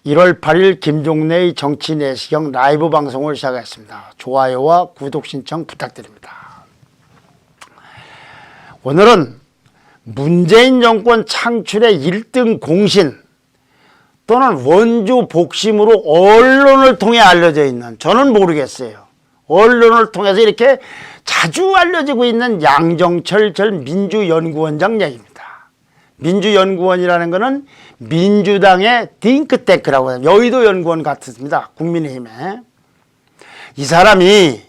1월 8일 김종래의 정치 내시경 라이브 방송을 시작했습니다. 좋아요와 구독 신청 부탁드립니다. 오늘은 문재인 정권 창출의 1등 공신 또는 원조 복심으로 언론을 통해 알려져 있는, 저는 모르겠어요, 언론을 통해서 이렇게 자주 알려지고 있는 양정철 전 민주연구원장 얘기입니다. 민주연구원이라는 것은 민주당의 딩크탱크라고 해요. 여의도 연구원 같습니다. 국민의힘에. 이 사람이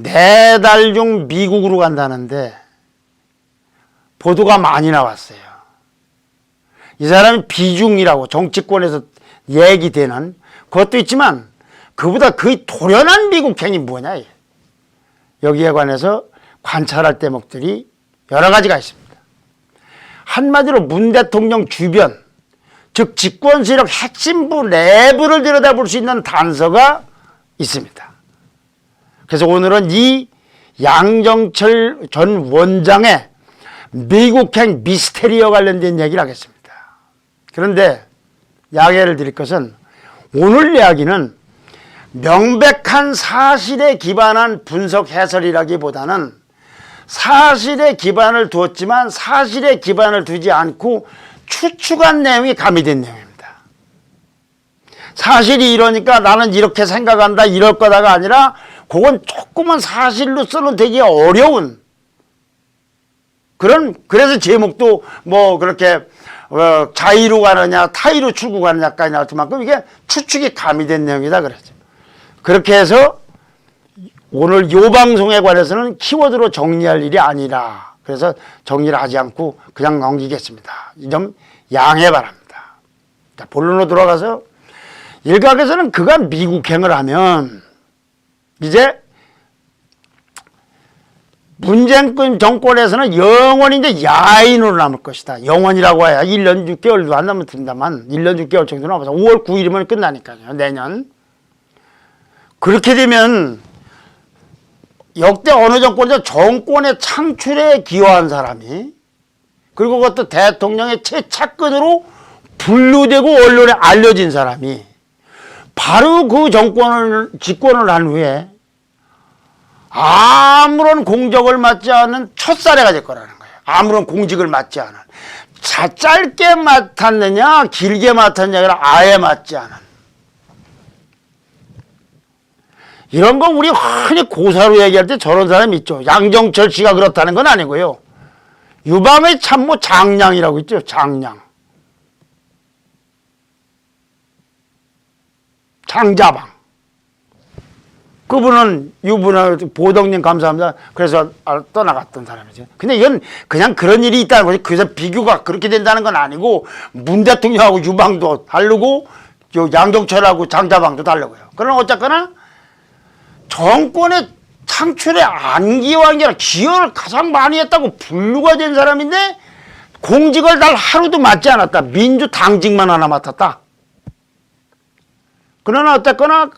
4달 중 미국으로 간다는데 보도가 많이 나왔어요. 이 사람이 비중이라고 정치권에서 얘기되는 그것도 있지만 그보다 거의 돌연한 미국행이 뭐냐. 여기에 관해서 관찰할 대목들이 여러 가지가 있습니다. 한마디로 문 대통령 주변, 즉 집권세력 핵심부 내부를 들여다볼 수 있는 단서가 있습니다. 그래서 오늘은 이 양정철 전 원장의 미국행 미스테리와 관련된 얘기를 하겠습니다. 그런데 이야기를 드릴 것은, 오늘 이야기는 명백한 사실에 기반한 분석 해설이라기보다는 사실에 기반을 두었지만 사실에 기반을 두지 않고 추측한 내용이 가미된 내용입니다. 사실이 이러니까 나는 이렇게 생각한다 이럴 거다가 아니라, 그건 조금은 사실로서는 되게 어려운 그래서 제목도 뭐 그렇게 자의로 가느냐 타의로 출구 가느냐까지 나올 만큼 이게 추측이 가미된 내용이다 그러죠. 그렇게 해서 오늘 요 방송에 관해서는 키워드로 정리할 일이 아니라, 그래서 정리를 하지 않고 그냥 넘기겠습니다. 이 점 양해 바랍니다. 자, 본론으로 들어가서, 일각에서는 그가 미국행을 하면 이제 문재인 정권에서는 영원히 이제 야인으로 남을 것이다. 영원이라고 해야 1년 6개월도 안 남았습니다만 1년 6개월 정도 남아서 5월 9일이면 끝나니까요. 내년. 그렇게 되면 역대 어느 정권에서 정권의 창출에 기여한 사람이, 그리고 그것도 대통령의 최측근으로 분류되고 언론에 알려진 사람이 바로 그 정권을 집권을 한 후에 아무런 공적을 맡지 않은 첫사례가 될 거라는 거예요. 아무런 공직을 맡지 않은. 짧게 맡았느냐 길게 맡았느냐가 아예 맡지 않은. 이런 거 우리 흔히 고사로 얘기할 때 저런 사람이 있죠. 양정철 씨가 그렇다는 건 아니고요. 유방의 참모 장량이라고 있죠. 장량. 장자방. 그분은 유분을 보덕님 감사합니다. 그래서 떠나갔던 사람이죠. 근데 이건 그냥 그런 일이 있다는 거지. 그래서 비교가 그렇게 된다는 건 아니고, 문 대통령하고 유방도 다르고 양정철하고 장자방도 다르고요. 그러나 어쨌거나 정권의 창출에 안 기여한 게 아니라 기여를 가장 많이 했다고 분류가 된 사람인데 공직을 달 하루도 맡지 않았다. 민주당직만 하나 맡았다. 그러나 어쨌거나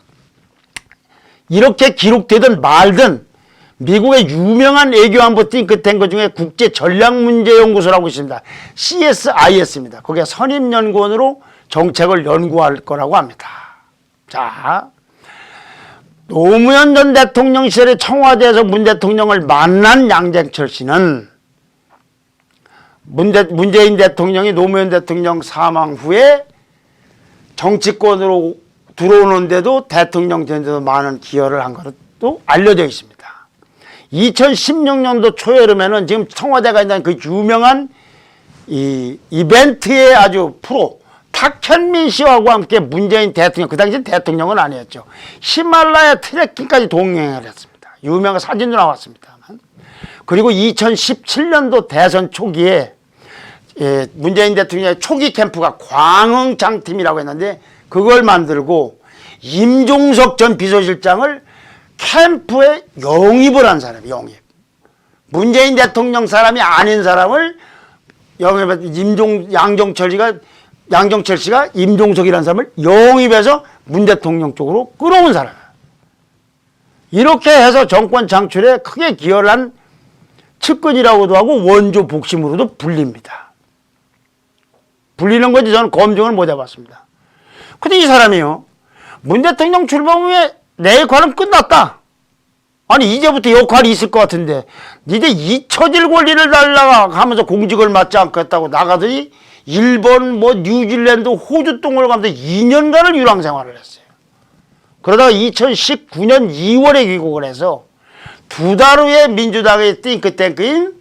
이렇게 기록되든 말든 미국의 유명한 외교안보 띵크탱크 중에 국제전략문제연구소라고 있습니다. CSIS입니다. 거기에 선임연구원으로 정책을 연구할 거라고 합니다. 자, 노무현 전 대통령 시절에 청와대에서 문 대통령을 만난 양정철 씨는 문재인 대통령이 노무현 대통령 사망 후에 정치권으로 들어오는데도 대통령 되는데도 많은 기여를 한 것도 알려져 있습니다. 2016년도 초여름에는 지금 청와대가 있는 그 유명한 이 이벤트의 아주 프로 탁현민 씨하고 함께 문재인 대통령, 그 당시 대통령은 아니었죠, 히말라야 트레킹까지 동행을 했습니다. 유명한 사진도 나왔습니다만. 그리고 2017년도 대선 초기에 문재인 대통령의 초기 캠프가 광흥장팀이라고 했는데 그걸 만들고 임종석 전 비서실장을 캠프에 영입을 한 사람이, 영입. 문재인 대통령 사람이 아닌 사람을 영입해서 양정철 씨가 임종석이라는 사람을 영입해서 문 대통령 쪽으로 끌어온 사람이에요. 이렇게 해서 정권 창출에 크게 기여를 한 측근이라고도 하고 원조 복심으로도 불립니다. 불리는 거지 저는 검증을 못 해봤습니다. 근데 이 사람이요, 문 대통령 출범 후에 내 역할은 끝났다. 아니 이제부터 역할이 있을 것 같은데 니네 잊혀질 권리를 달라가 하면서 공직을 맡지 않겠다고 나가더니 일본, 뭐 뉴질랜드, 호주 등을 가면서 2년간을 유랑 생활을 했어요. 그러다가 2019년 2월에 귀국을 해서 2달 후에 민주당의 띵크탱크인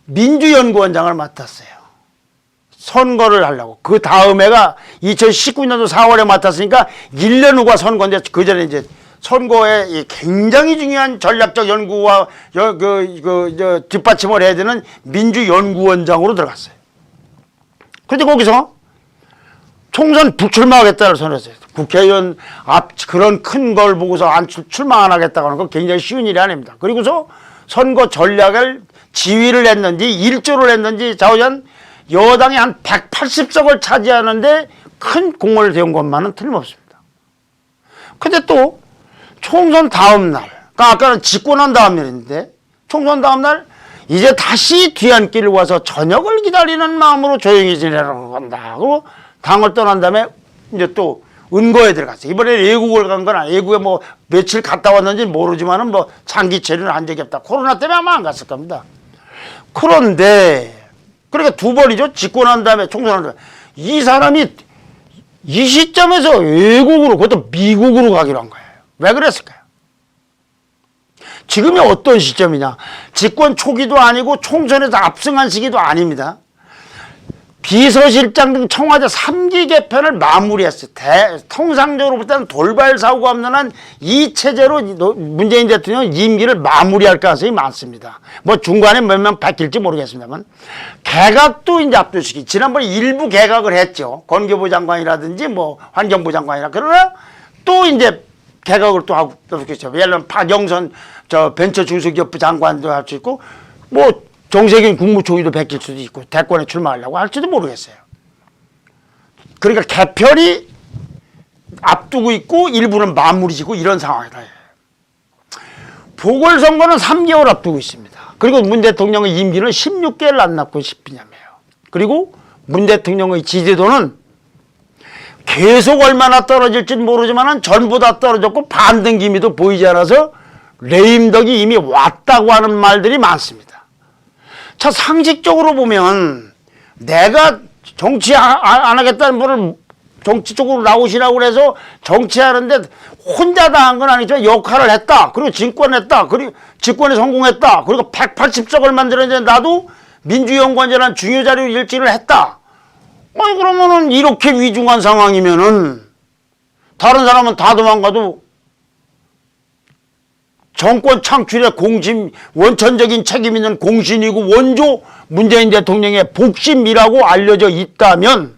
민주연구원장을 맡았어요. 선거를 하려고. 그 다음 해가 2019년도 4월에 맡았으니까 1년 후가 선거인데 그 전에 이제 선거에 굉장히 중요한 전략적 연구와 뒷받침을 해야 되는 민주연구원장으로 들어갔어요. 그런데 거기서 총선 불출마하겠다를 선언했어요. 국회의원 앞 그런 큰 걸 보고서 출마 안 하겠다고 하는 건 굉장히 쉬운 일이 아닙니다. 그리고서 선거 전략을 지휘를 했는지 일조를 했는지 좌우전 여당이 한 180석을 차지하는데 큰 공을 세운 것만은 틀림없습니다. 근데 또 총선 다음 날, 그러니까 아까는 집권한 다음 날인데 총선 다음 날 이제 다시 뒤안길을 와서 저녁을 기다리는 마음으로 조용히 지내라고 한다. 그리고 당을 떠난 다음에 이제 또 은거에 들어갔어요. 이번에 외국을 간 건 외국에 뭐 며칠 갔다 왔는지 모르지만은 뭐 장기 체류는 한 적이 없다. 코로나 때문에 아마 안 갔을 겁니다. 그런데 그러니까 두 번이죠. 집권한 다음에 총선한 다음에 이 사람이 이 시점에서 외국으로 그것도 미국으로 가기로 한 거예요. 왜 그랬을까요? 지금이 어떤 시점이냐? 집권 초기도 아니고 총선에서 압승한 시기도 아닙니다. 비서실장 등 청와대 3기 개편을 마무리했어요. 통상적으로 볼 때는 돌발 사고가 없는 한 이 체제로 문재인 대통령 임기를 마무리할 가능성이 많습니다. 뭐 중간에 몇 명 바뀔지 모르겠습니다만 개각도 이제 압도시키. 지난번에 일부 개각을 했죠. 건교부 장관이라든지 뭐 환경부 장관이라. 그러나 또 이제 개각을 또 하고 있죠. 예를 들면 박영선 벤처 중소기업부 장관도 할 수 있고 뭐 정세균 국무총리도 베낄 수도 있고 대권에 출마하려고 할지도 모르겠어요. 그러니까 개편이 앞두고 있고 일부는 마무리 짓고 이런 상황이다. 보궐선거는 3개월 앞두고 있습니다. 그리고 문 대통령의 임기는 16개월 안 남고 10년이에요. 그리고 문 대통령의 지지도는 계속 얼마나 떨어질지는 모르지만 전부 다 떨어졌고 반등 기미도 보이지 않아서 레임덕이 이미 왔다고 하는 말들이 많습니다. 자, 상식적으로 보면 내가 정치 안 하겠다는 분을 정치 쪽으로 나오시라고 해서 정치하는데 혼자 다 한 건 아니지만 역할을 했다. 그리고 집권했다. 그리고 집권에 성공했다. 그리고 180석을 만들었는데 나도 민주연구원이라는 중요 자료 일지를 했다. 아니 그러면은 이렇게 위중한 상황이면은 다른 사람은 다 도망가도 정권 창출의 공심, 원천적인 책임 있는 공신이고 원조 문재인 대통령의 복심이라고 알려져 있다면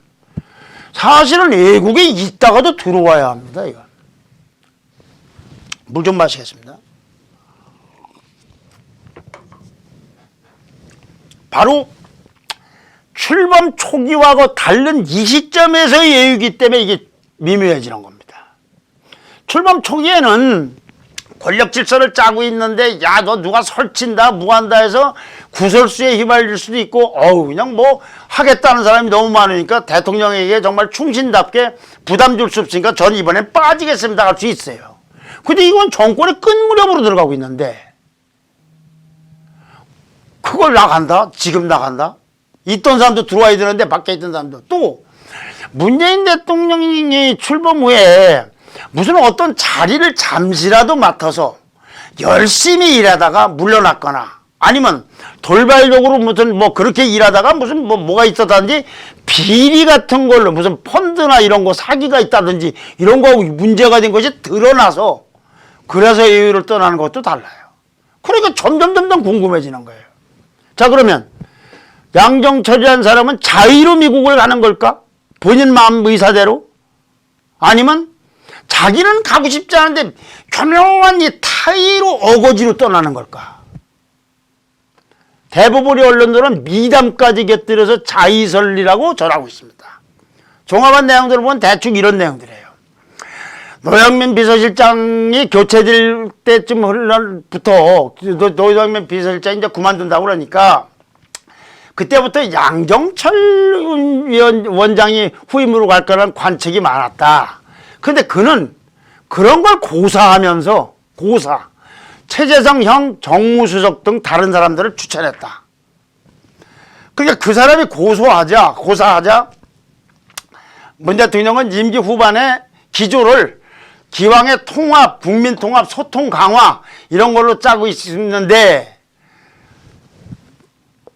사실은 외국에 있다가도 들어와야 합니다. 이건. 물 좀 마시겠습니다. 바로 출범 초기와 다른 이 시점에서의 예유이기 때문에 이게 미묘해지는 겁니다. 출범 초기에는 권력 질서를 짜고 있는데 야 너 누가 설친다 뭐한다 해서 구설수에 휘말릴 수도 있고 그냥 뭐 하겠다는 사람이 너무 많으니까 대통령에게 정말 충신답게 부담 줄 수 없으니까 전 이번엔 빠지겠습니다 할 수 있어요. 근데 이건 정권의 끝 무렵으로 들어가고 있는데 그걸 나간다? 지금 나간다? 있던 사람도 들어와야 되는데 밖에 있던 사람도 또 문재인 대통령이 출범 후에 무슨 어떤 자리를 잠시라도 맡아서 열심히 일하다가 물러났거나 아니면 돌발적으로 무슨 뭐 그렇게 일하다가 무슨 뭐가 있었다든지 비리 같은 걸로 무슨 펀드나 이런 거 사기가 있다든지 이런 거 문제가 된 것이 드러나서 그래서 예우를 떠나는 것도 달라요. 그러니까 점점 궁금해지는 거예요. 자 그러면 양정철이라는 사람은 자의로 미국을 가는 걸까? 본인 마음 의사대로? 아니면 자기는 가고 싶지 않은데 교묘한 이 타의로 어거지로 떠나는 걸까? 대부분의 언론들은 미담까지 곁들여서 자의설리라고 전하고 있습니다. 종합한 내용들을 보면 대충 이런 내용들이에요. 노영민 비서실장이 교체될 때쯤부터 노영민 비서실장이 이제 그만둔다고 그러니까 그때부터 양정철 원장이 후임으로 갈 거라는 관측이 많았다. 근데 그는 그런 걸 고사하면서 최재성 형 정무수석 등 다른 사람들을 추천했다. 그러니까 그 사람이 고사하자 문 대통령은 임기 후반에 기조를 기왕의 통합, 국민 통합, 소통 강화 이런 걸로 짜고 있는데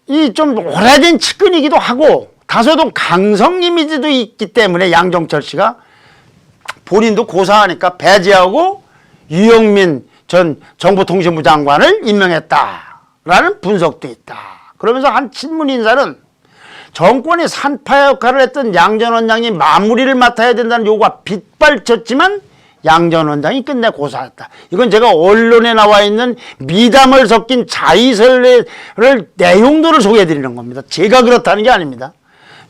이 좀 오래된 측근이기도 하고 다소도 강성 이미지도 있기 때문에 양정철 씨가 본인도 고사하니까 배제하고 유영민 전 정보통신부 장관을 임명했다라는 분석도 있다. 그러면서 한 친문 인사는 정권이 산파 역할을 했던 양 전 원장이 마무리를 맡아야 된다는 요구가 빗발쳤지만 양 전 원장이 끝내 고사했다. 이건 제가 언론에 나와 있는 미담을 섞인 자의설을 내용들을 소개해드리는 겁니다. 제가 그렇다는 게 아닙니다.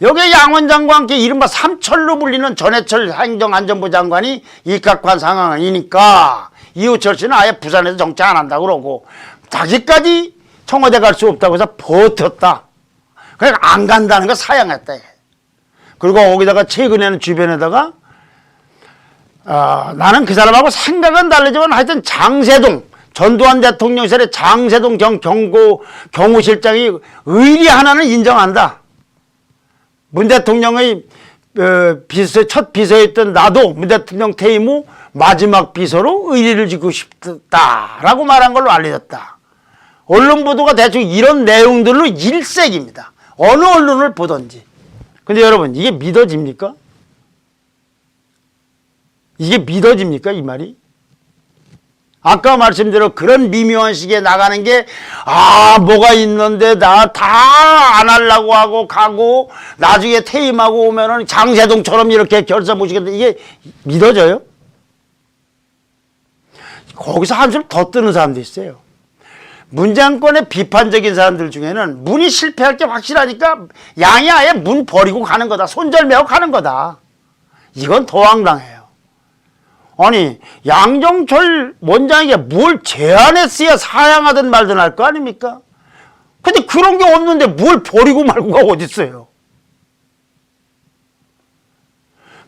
여기에 양 원장과 함께 이른바 삼철로 불리는 전해철 행정안전부 장관이 입각한 상황이니까 이호철 씨는 아예 부산에서 정치 안 한다고 그러고 자기까지 청와대 갈 수 없다고 해서 버텼다. 그러니까 안 간다는 거 사양했다. 그리고 거기다가 최근에는 주변에다가 나는 그 사람하고 생각은 다르지만 하여튼 장세동 전두환 대통령 시절에 장세동 경호실장이 의리 하나는 인정한다. 문 대통령의 첫 비서였던 나도 문 대통령 퇴임 후 마지막 비서로 의리를 지고 싶다라고 말한 걸로 알려졌다. 언론 보도가 대충 이런 내용들로 일색입니다. 어느 언론을 보든지. 근데 여러분 이게 믿어집니까? 이게 믿어집니까 이 말이? 아까 말씀대로 그런 미묘한 시기에 나가는 게 뭐가 있는데 나 다 안 하려고 하고 가고 나중에 퇴임하고 오면은 장세동처럼 이렇게 결사 모시겠다. 이게 믿어져요? 거기서 한술 더 뜨는 사람도 있어요. 문정권의 비판적인 사람들 중에는 문이 실패할 게 확실하니까 양이 아예 문 버리고 가는 거다. 손절매고 가는 거다. 이건 더 황당해요. 아니 양정철 원장에게 뭘 제안했어야 사양하든 말든 할 거 아닙니까? 근데 그런 게 없는데 뭘 버리고 말고가 어딨어요.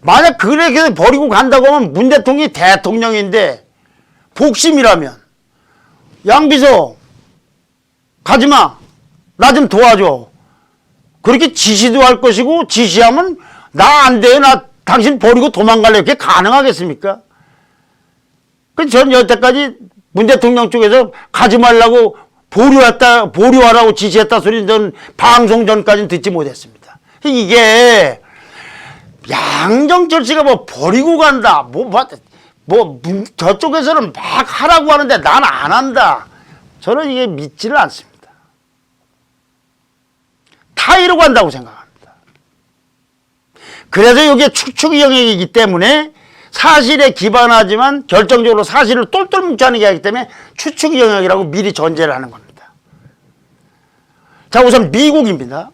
만약 그렇게 버리고 간다고 하면 문 대통령이 대통령인데 복심이라면 양비서 가지마 나 좀 도와줘 그렇게 지시도 할 것이고 지시하면 나 안 돼요 나 당신 버리고 도망갈래 이렇게 가능하겠습니까? 전 여태까지 문 대통령 쪽에서 가지 말라고 보류하라고 지시했다 소리 전 방송 전까지는 듣지 못했습니다. 이게 양정철 씨가 뭐 버리고 간다 저쪽에서는 막 하라고 하는데 난 안 한다. 저는 이게 믿지를 않습니다. 다 이러고 한다고 생각합니다. 그래서 이게 추측 영역이기 때문에 사실에 기반하지만 결정적으로 사실을 똘똘 뭉쳐하는 게 아니기 때문에 추측 영역이라고 미리 전제를 하는 겁니다. 자, 우선 미국입니다.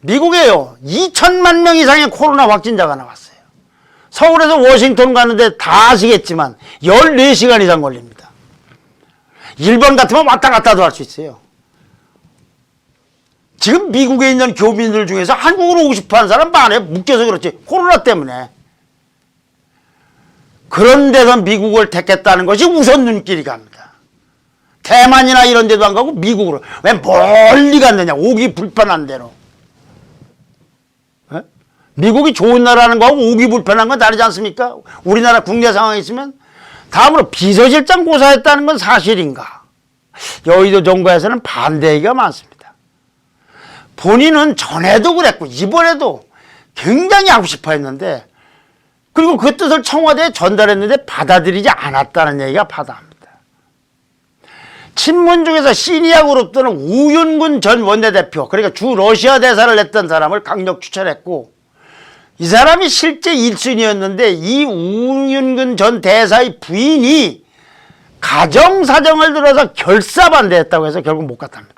미국에요 2천만 명 이상의 코로나 확진자가 나왔어요. 서울에서 워싱턴 가는데 다 아시겠지만 14시간 이상 걸립니다. 일본 같으면 왔다 갔다도 할 수 있어요. 지금 미국에 있는 교민들 중에서 한국으로 오고 싶어하는 사람 많아요. 묶여서 그렇지. 코로나 때문에. 그런 데서 미국을 택했다는 것이 우선 눈길이 갑니다. 대만이나 이런 데도 안 가고 미국으로. 왜 멀리 갔느냐. 오기 불편한 데로. 에? 미국이 좋은 나라는 거하고 오기 불편한 건 다르지 않습니까? 우리나라 국내 상황이 있으면. 다음으로 비서실장 고사했다는 건 사실인가? 여의도 정부에서는 반대 얘기가 많습니다. 본인은 전에도 그랬고 이번에도 굉장히 하고 싶어 했는데 그리고 그 뜻을 청와대에 전달했는데 받아들이지 않았다는 얘기가 파다합니다. 친문 중에서 시니아 그룹들은 우윤근 전 원내대표 그러니까 주 러시아 대사를 했던 사람을 강력 추천했고 이 사람이 실제 1순위였는데 이 우윤근 전 대사의 부인이 가정사정을 들어서 결사반대했다고 해서 결국 못 갔답니다.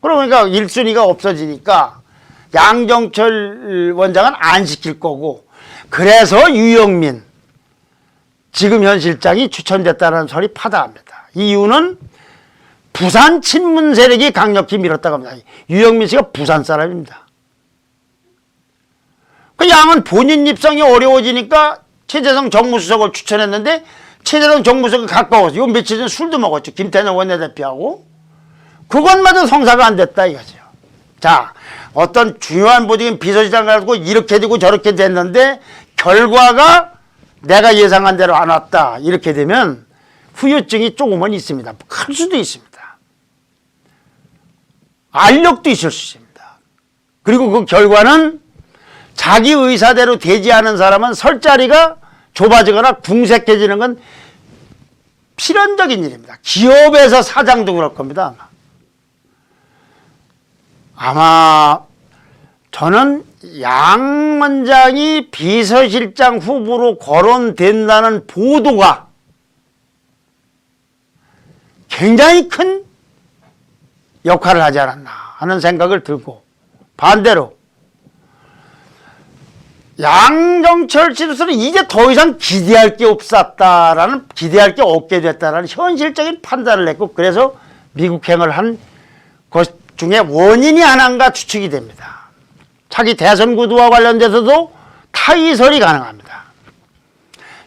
그러니까 1순위가 없어지니까 양정철 원장은 안 시킬 거고 그래서 유영민 지금 현 실장이 추천됐다는 소리 파다합니다. 이유는 부산 친문 세력이 강력히 밀었다고 합니다. 유영민 씨가 부산 사람입니다. 그 양은 본인 입성이 어려워지니까 최재성 정무수석을 추천했는데 최재성 정무수석이 가까워서 요 며칠 전 술도 먹었죠. 김태년 원내대표하고. 그것마저 성사가 안 됐다 이거죠. 자, 어떤 중요한 보직인 비서실장 가지고 이렇게 되고 저렇게 됐는데 결과가 내가 예상한 대로 안 왔다. 이렇게 되면 후유증이 조금은 있습니다. 클 수도 있습니다. 알력도 있을 수 있습니다. 그리고 그 결과는 자기 의사대로 되지 않은 사람은 설 자리가 좁아지거나 궁색해지는 건 필연적인 일입니다. 기업에서 사장도 그럴 겁니다. 아마 저는 양 원장이 비서실장 후보로 거론된다는 보도가 굉장히 큰 역할을 하지 않았나 하는 생각을 들고, 반대로 양정철 씨로서는 이제 더 이상 기대할 게 없게 됐다라는 현실적인 판단을 했고, 그래서 미국행을 한 것 중에 원인이 하나인가 추측이 됩니다. 차기 대선 구도와 관련돼서도 타이설이 가능합니다.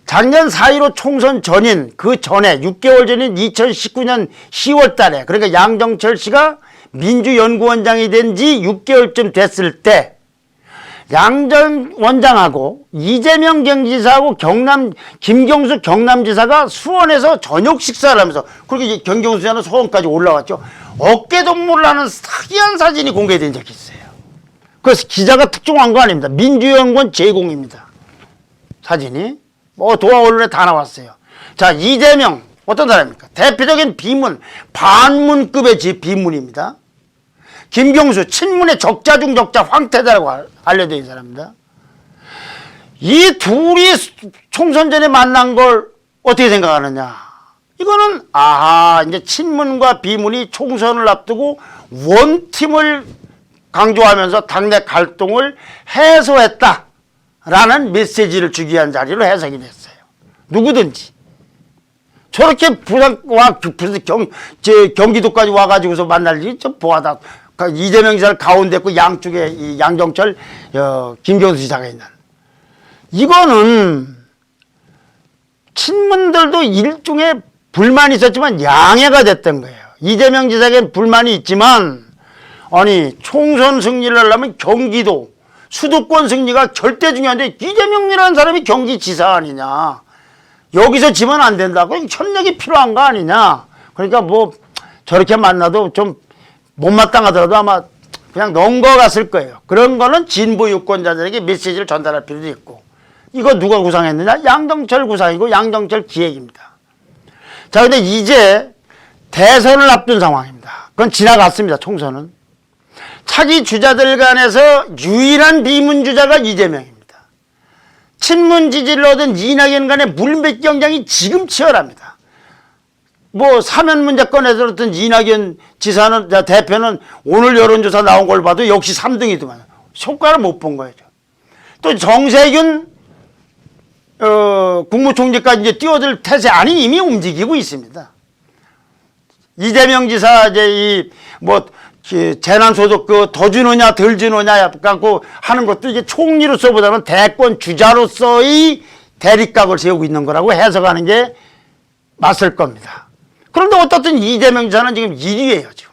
작년 4.15 총선 전인 그 전에 6개월 전인 2019년 10월 달에, 그러니까 양정철 씨가 민주연구원장이 된 지 6개월쯤 됐을 때 양정 원장하고 이재명 경기지사하고 김경수 경남지사가 수원에서 저녁 식사를 하면서, 그렇게 경경수 지사는 수원까지 올라왔죠. 어깨동무를 하는 특이한 사진이 공개된 적이 있어요. 그래서 기자가 특종한 거 아닙니다. 민주연구원 제공입니다. 사진이. 도화 언론에 다 나왔어요. 자, 이재명 어떤 사람입니까? 대표적인 비문, 반문급의 비문입니다. 김경수 친문의 적자 중 적자 황태자라고 알려져 있는 사람입니다. 이 둘이 총선 전에 만난 걸 어떻게 생각하느냐? 이거는 이제 친문과 비문이 총선을 앞두고 원팀을 강조하면서 당내 갈등을 해소했다라는 메시지를 주기 위한 자리로 해석이 됐어요. 누구든지 저렇게 부산과 경기도까지 와가지고서 만날 일이 좀 보하다. 이재명 지사를 가운데 있고 양쪽에 이 양정철, 김경수 지사가 있는. 이거는 친문들도 일종의 불만이 있었지만 양해가 됐던 거예요. 이재명 지사에겐 불만이 있지만, 아니 총선 승리를 하려면 경기도 수도권 승리가 절대 중요한데 이재명이라는 사람이 경기지사 아니냐, 여기서 지면 안 된다고 협력이 필요한 거 아니냐. 그러니까 뭐 저렇게 만나도 좀 못마땅하더라도 아마 그냥 넘어갔을 거예요. 그런 거는 진보 유권자들에게 메시지를 전달할 필요도 있고. 이거 누가 구상했느냐? 양정철 구상이고 양정철 기획입니다. 자, 근데 이제 대선을 앞둔 상황입니다. 그건 지나갔습니다. 총선은. 차기 주자들 간에서 유일한 비문주자가 이재명입니다. 친문 지지를 얻은 이낙연 간의 물밑 경쟁이 지금 치열합니다. 뭐 사면 문제 꺼내서 어떤 이낙연 지사는, 대표는 오늘 여론조사 나온 걸 봐도 역시 3등이더만 효과를 못 본 거예요. 또 정세균 국무총리까지 이제 뛰어들 태세 아니 이미 움직이고 있습니다. 이재명 지사 이제 재난소득 더 주느냐 덜 주느냐 갖고 하는 것도 이게 총리로서보다는 대권 주자로서의 대립각을 세우고 있는 거라고 해석하는 게 맞을 겁니다. 그런데 어떻든 이재명 지사는 지금 1위예요, 지금.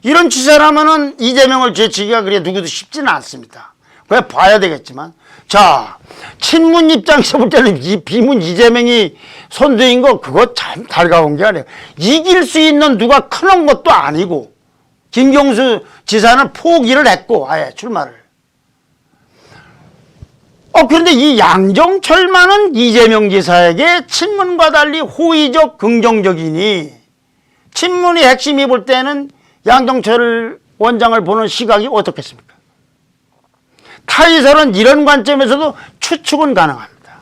이런 추세라면은 이재명을 제치기가 그래 누구도 쉽지는 않습니다. 그래 봐야 되겠지만. 자, 친문 입장에서 볼 때는 이 비문 이재명이 선두인 거 그거 참 달가운 게 아니에요. 이길 수 있는 누가 크는 것도 아니고, 김경수 지사는 포기를 했고 아예 출마를. 그런데 이 양정철만은 이재명 지사에게 친문과 달리 호의적 긍정적이니, 친문이 핵심이 볼 때는 양정철 원장을 보는 시각이 어떻겠습니까? 타이설은 이런 관점에서도 추측은 가능합니다.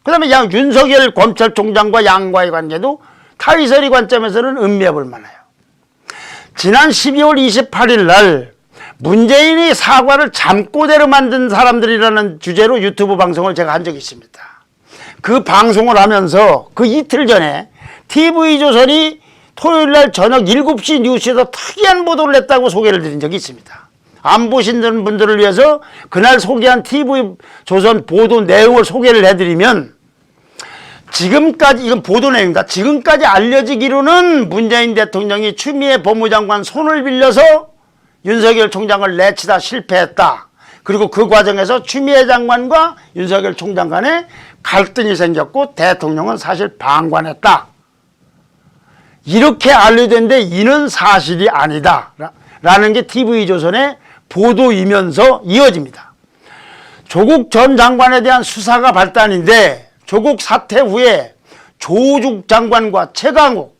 그 다음에 윤석열 검찰총장과 양과의 관계도 타이설의 관점에서는 음미해 볼 만해요. 지난 12월 28일 날 문재인이 사과를 잠꼬대로 만든 사람들이라는 주제로 유튜브 방송을 제가 한 적이 있습니다. 그 방송을 하면서 그 이틀 전에 TV조선이 토요일날 저녁 7시 뉴스에서 특이한 보도를 했다고 소개를 드린 적이 있습니다. 안 보신 분들을 위해서 그날 소개한 TV조선 보도 내용을 소개를 해드리면, 지금까지, 이건 보도 내용입니다. 지금까지 알려지기로는 문재인 대통령이 추미애 법무장관 손을 빌려서 윤석열 총장을 내치다 실패했다. 그리고 그 과정에서 추미애 장관과 윤석열 총장 간에 갈등이 생겼고 대통령은 사실 방관했다. 이렇게 알려졌는데 이는 사실이 아니다. 라는 게 TV조선의 보도이면서 이어집니다. 조국 전 장관에 대한 수사가 발단인데, 조국 사퇴 후에 조국 장관과 최강욱,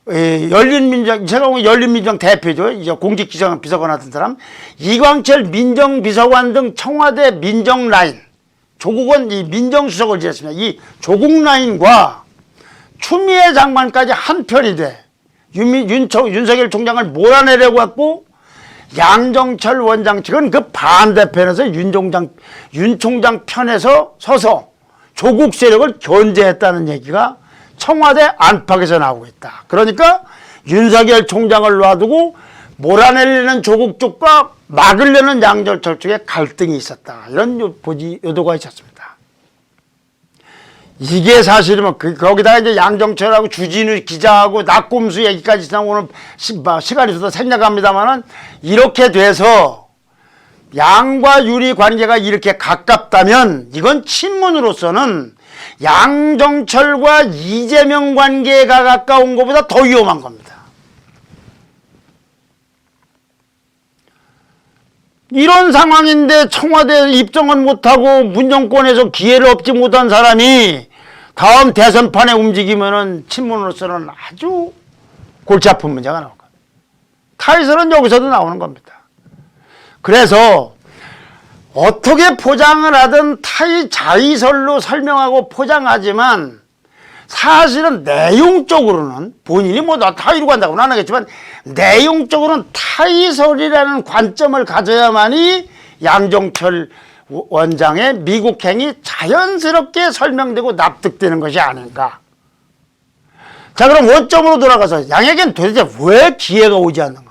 최강욱 열린민주당 대표죠. 이제 공직기강 비서관 하던 사람, 이광철 민정비서관 등 청와대 민정라인, 조국은 이 민정수석을 지냈습니다. 이 조국 라인과 추미애 장관까지 한편이 돼 윤석열 총장을 몰아내려고 했고, 양정철 원장 측은 그 반대편에서 윤 총장 편에서 서서 조국 세력을 견제했다는 얘기가 청와대 안팎에서 나오고 있다. 그러니까 윤석열 총장을 놔두고 몰아내려는 조국 쪽과 막으려는 양정철 쪽에 갈등이 있었다. 이런 요도가 있었습니다. 이게 사실이면 거기다가 이제 양정철하고 주진우 기자하고 낙곰수 얘기까지 나오는 시간이 있어서 생략합니다만은, 이렇게 돼서 양과 윤의 관계가 이렇게 가깝다면 이건 친문으로서는 양정철과 이재명 관계가 가까운 것보다 더 위험한 겁니다. 이런 상황인데 청와대에 입성은 못하고 문정권에서 기회를 얻지 못한 사람이 다음 대선판에 움직이면은 친문으로서는 아주 골치 아픈 문제가 나올 겁니다. 타이설은 여기서도 나오는 겁니다. 그래서 어떻게 포장을 하든 자의설로 설명하고 포장하지만, 사실은 내용적으로는 본인이 뭐 나 타의로 간다고는 안 하겠지만 내용적으로는 타의설이라는 관점을 가져야만이 양정철 원장의 미국행이 자연스럽게 설명되고 납득되는 것이 아닌가. 자, 그럼 원점으로 돌아가서 양에겐 도대체 왜 기회가 오지 않는가?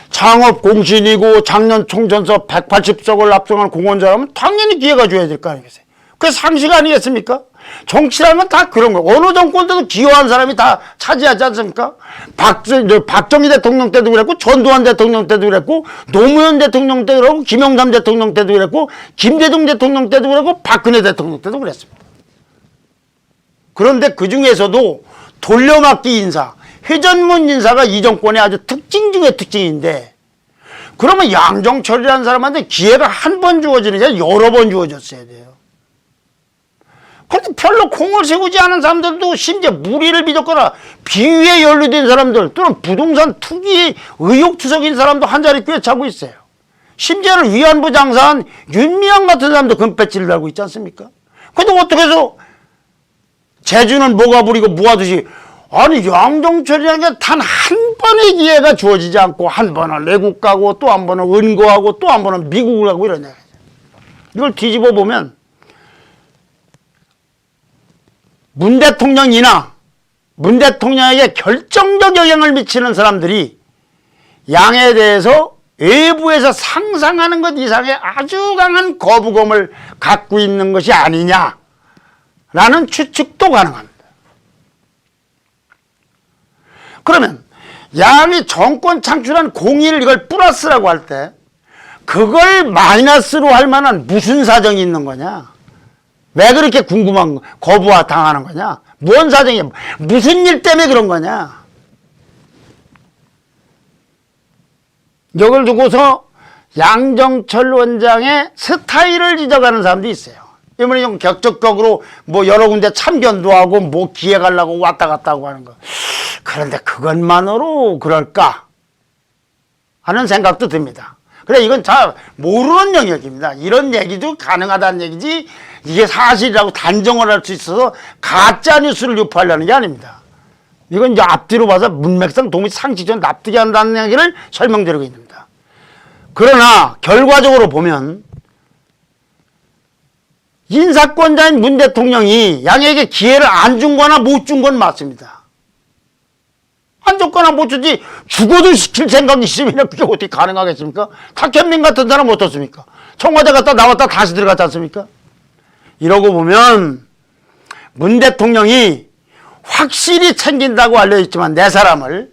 창업 공신이고 작년 총선서 180석을 압승한 공헌자라면 당연히 기회가 줘야 될 거 아니겠어요? 그게 상식 아니겠습니까? 정치라면 다 그런 거예요. 어느 정권도 기여한 사람이 다 차지하지 않습니까? 박정희 대통령 때도 그랬고, 전두환 대통령 때도 그랬고, 노무현 대통령 때도 그랬고, 김영삼 대통령 때도 그랬고, 김대중 대통령 때도 그랬고, 박근혜 대통령 때도 그랬습니다. 그런데 그 중에서도 돌려막기 인사, 회전문 인사가 이 정권의 아주 특징 중의 특징인데, 그러면 양정철이라는 사람한테 기회가 한 번 주어지는 게 여러 번 주어졌어야 돼요. 그런데 별로 공을 세우지 않은 사람들도, 심지어 무리를 빚었거나 비위에 연루된 사람들 또는 부동산 투기 의혹 투석인 사람도 한 자리 꿰차고 있어요. 심지어는 위안부 장사한 윤미향 같은 사람도 금배지를 달고 있지 않습니까? 근데 어떻게 해서 재주는 뭐가 부리고 무하듯이, 아니 양정철이라는 게 단 한 번의 기회가 주어지지 않고, 한 번은 외국 가고 또 한 번은 은거하고 또 한 번은 미국을 가고 이러냐. 이걸 뒤집어 보면 문 대통령이나 문 대통령에게 결정적 영향을 미치는 사람들이 양에 대해서 외부에서 상상하는 것 이상의 아주 강한 거부감을 갖고 있는 것이 아니냐라는 추측도 가능합니다. 그러면 양이 정권 창출한 공의를 이걸 플러스라고 할 때 그걸 마이너스로 할 만한 무슨 사정이 있는 거냐? 왜 그렇게 궁금한 거부와 당하는 거냐? 뭔 사정이야? 무슨 일 때문에 그런 거냐? 이걸 두고서 양정철 원장의 스타일을 지적하는 사람도 있어요. 이번에 좀 격적격으로 뭐 여러 군데 참견도 하고 뭐 기회 가려고 왔다 갔다 하고 하는 거. 그런데 그것만으로 그럴까 하는 생각도 듭니다. 그래, 이건 잘 모르는 영역입니다. 이런 얘기도 가능하다는 얘기지, 이게 사실이라고 단정을 할 수 있어서 가짜 뉴스를 유포하려는 게 아닙니다. 이건 이제 앞뒤로 봐서 문맥상 도무지 상식적으로 납득이 안 된다는 얘기를 설명드리고 있습니다. 그러나 결과적으로 보면 인사권자인 문 대통령이 양에게 기회를 안 준 거나 못 준 건 맞습니다. 안 줬거나 못 주지 죽어도 시킬 생각이 있으면 그게 어떻게 가능하겠습니까? 탁현민 같은 사람 어떻습니까? 청와대 갔다 나왔다 다시 들어갔지 않습니까? 이러고 보면 문 대통령이 확실히 챙긴다고 알려졌지만 내 사람을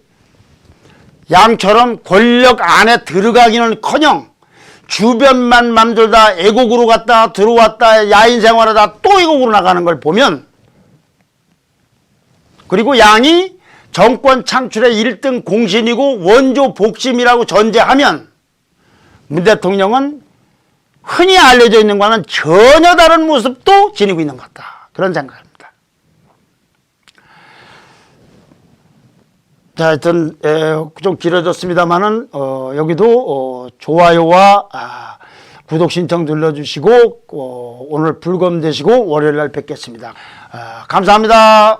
양처럼 권력 안에 들어가기는커녕 주변만 맘돌다 애국으로 갔다 들어왔다 야인 생활하다 또 애국으로 나가는 걸 보면, 그리고 양이 정권 창출의 1등 공신이고 원조 복심이라고 전제하면 문 대통령은 흔히 알려져 있는 것과는 전혀 다른 모습도 지니고 있는 것 같다. 그런 생각입니다. 자, 하여튼 좀 길어졌습니다만은 여기도 좋아요와 구독 신청 눌러주시고 오늘 불검 되시고 월요일 날 뵙겠습니다. 감사합니다.